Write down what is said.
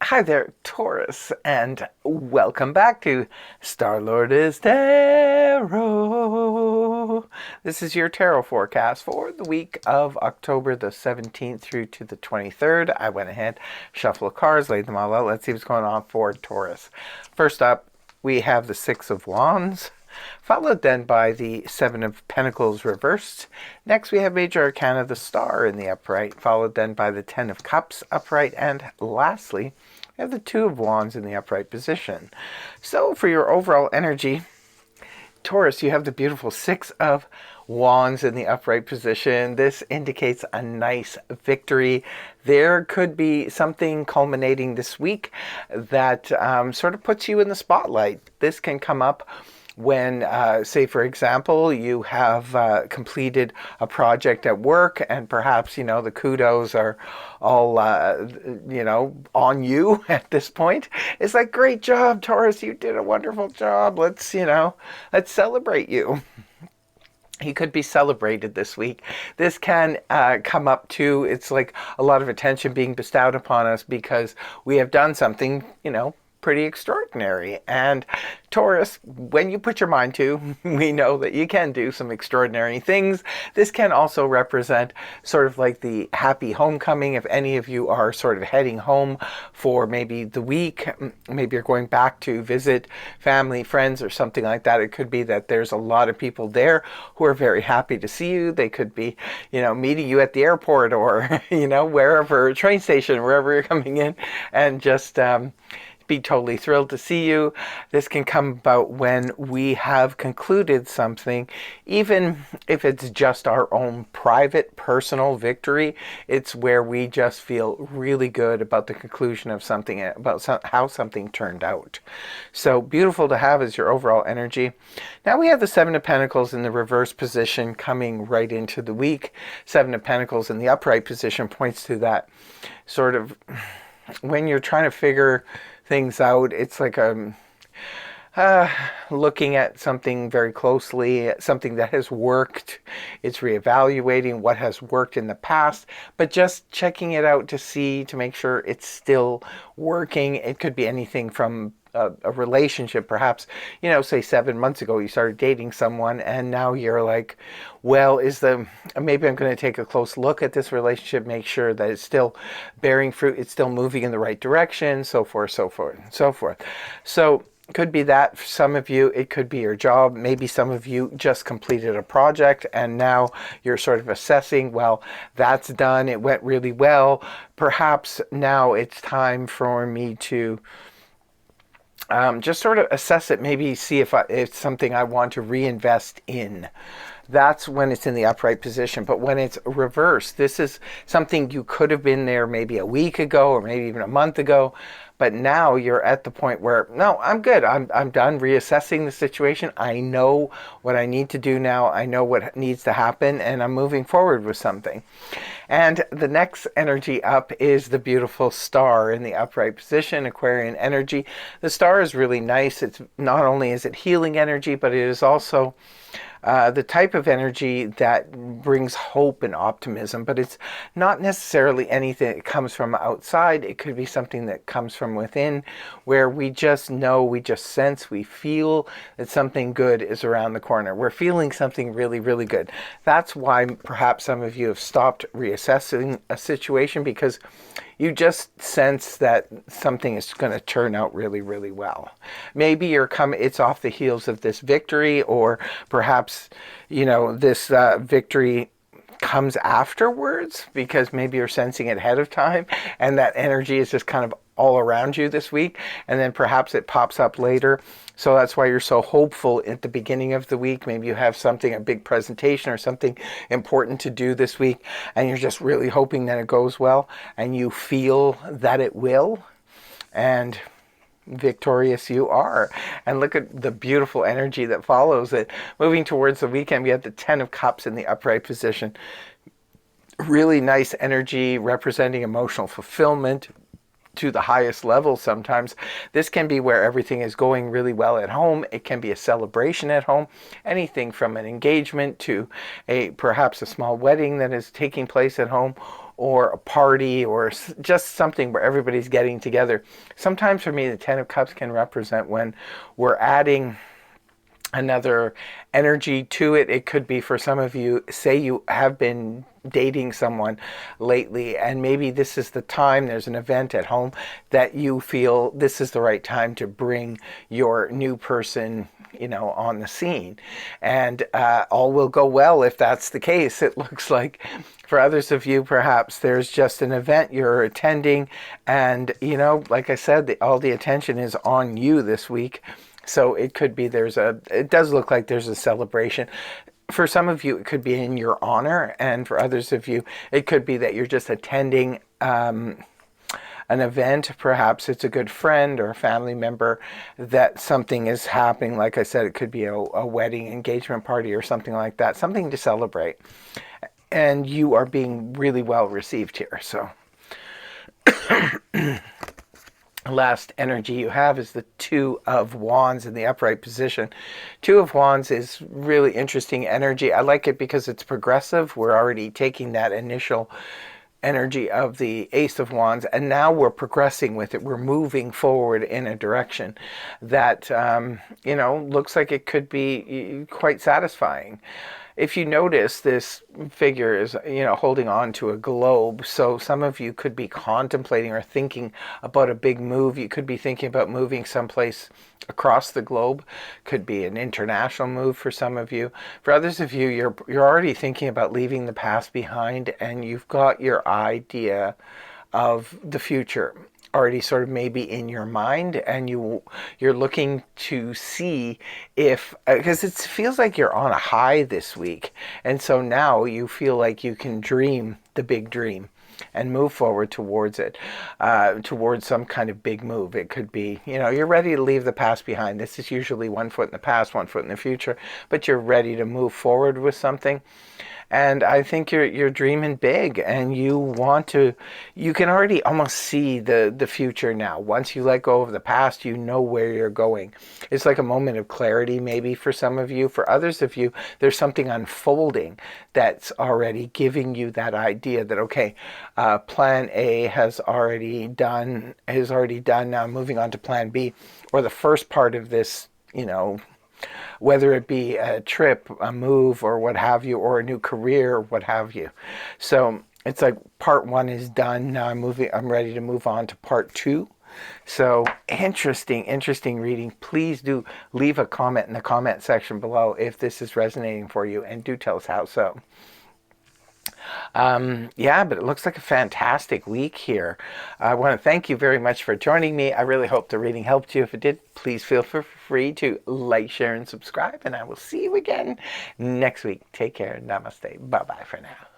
Hi there, Taurus, and welcome back to Star-Lord is Tarot. This is your tarot forecast for the week of October the 17th through to the 23rd. I went ahead, shuffled the cards, laid them all out. Let's see what's going on for Taurus. First up, we have the Six of Wands, followed then by the Seven of Pentacles reversed. Next we have Major Arcana, the Star in the upright, followed then by the Ten of Cups upright, and lastly we have the Two of Wands in the upright position. So for your overall energy, Taurus, you have the beautiful Six of Wands in the upright position. This indicates a nice victory. There could be something culminating this week that sort of puts you in the spotlight. This can come up when, say, for example, you have completed a project at work and perhaps, the kudos are all, on you at this point. It's like, great job, Taurus, you did a wonderful job. Let's celebrate you. He could be celebrated this week. This can come up too. It's like a lot of attention being bestowed upon us because we have done something, pretty extraordinary. And Taurus, when you put your mind to, we know that you can do some extraordinary things. This can also represent sort of like the happy homecoming. If any of you are sort of heading home for maybe the week, maybe you're going back to visit family, friends, or something like that. It could be that there's a lot of people there who are very happy to see you. They could be, meeting you at the airport or, wherever, train station, wherever you're coming in, and just be totally thrilled to see you. This can come about when we have concluded something, even if it's just our own private, personal victory. It's where we just feel really good about the conclusion of something, about how something turned out. So beautiful to have as your overall energy. Now we have the Seven of Pentacles in the reverse position coming right into the week. Seven of Pentacles in the upright position points to that sort of when you're trying to figure things out. It's like looking at something very closely, something that has worked. It's reevaluating what has worked in the past, but just checking it out to make sure it's still working. It could be anything from a relationship, perhaps, say 7 months ago you started dating someone and now you're like, well, maybe I'm going to take a close look at this relationship, make sure that it's still bearing fruit, it's still moving in the right direction, so forth, so forth, so forth. So it could be that for some of you, it could be your job. Maybe some of you just completed a project and now you're sort of assessing, well, that's done, it went really well. Perhaps now it's time for me to just sort of assess it, maybe see if it's something I want to reinvest in. That's when it's in the upright position. But when it's reversed, this is something you could have been there maybe a week ago or maybe even a month ago. But now you're at the point where, no, I'm good. I'm done reassessing the situation. I know what I need to do now. I know what needs to happen, and I'm moving forward with something. And the next energy up is the beautiful Star in the upright position, Aquarian energy. The Star is really nice. It's not only is it healing energy, but it is also the type of energy that brings hope and optimism, but it's not necessarily anything that comes from outside. It could be something that comes from within, where we just know, we just sense, we feel that something good is around the corner. We're feeling something really, really good. That's why perhaps some of you have stopped reassessing a situation, because you just sense that something is going to turn out really, really well. Maybe it's off the heels of this victory, or perhaps, this victory comes afterwards because maybe you're sensing it ahead of time and that energy is just kind of all around you this week, and then perhaps it pops up later. So that's why you're so hopeful at the beginning of the week. Maybe you have a big presentation or something important to do this week, and you're just really hoping that it goes well, and you feel that it will, and victorious you are. And look at the beautiful energy that follows it. Moving towards the weekend, we have the Ten of Cups in the upright position. Really nice energy representing emotional fulfillment to the highest level. Sometimes this can be where everything is going really well at home. It can be a celebration at home, anything from an engagement to perhaps a small wedding that is taking place at home, or a party or just something where everybody's getting together. Sometimes for me, the Ten of Cups can represent when we're adding another energy to it. It could be for some of you, say you have been dating someone lately and maybe this is the time, there's an event at home that you feel this is the right time to bring your new person, on the scene, and all will go well if that's the case. It looks like for others of you, perhaps there's just an event you're attending and like I said, all the attention is on you this week. So it could be it does look like there's a celebration. For some of you, it could be in your honor. And for others of you, it could be that you're just attending an event. Perhaps it's a good friend or a family member that something is happening. Like I said, it could be a wedding, engagement party or something like that. Something to celebrate. And you are being really well received here. So last energy you have is the Two of Wands in the upright position. Two of Wands is really interesting energy. I like it because it's progressive. We're already taking that initial energy of the Ace of Wands and now we're progressing with it. We're moving forward in a direction that looks like it could be quite satisfying. If you notice, this figure is, holding on to a globe. So some of you could be contemplating or thinking about a big move. You could be thinking about moving someplace across the globe. Could be an international move for some of you. For others of you, you're already thinking about leaving the past behind and you've got your idea of the future already sort of maybe in your mind, and you're looking to see if, because it feels like you're on a high this week, and so now you feel like you can dream the big dream and move forward towards it, towards some kind of big move. It could be, you're ready to leave the past behind. This is usually 1 foot in the past, 1 foot in the future, but you're ready to move forward with something. And I think you're dreaming big, and you can already almost see the future now. Once you let go of the past, you know where you're going. It's like a moment of clarity maybe for some of you. For others of you, there's something unfolding that's already giving you that idea that, okay, plan A has already done. Now I'm moving on to plan B, or the first part of this, whether it be a trip, a move, or what have you, or a new career, or what have you. So it's like part 1 is done. Now I'm ready to move on to part 2. So interesting reading. Please do leave a comment in the comment section below if this is resonating for you, and do tell us how so. But it looks like a fantastic week here. I want to thank you very much for joining me. I really hope the reading helped you. If it did, please feel free to like, share, and subscribe, and I will see you again next week. Take care. Namaste. Bye-bye for now.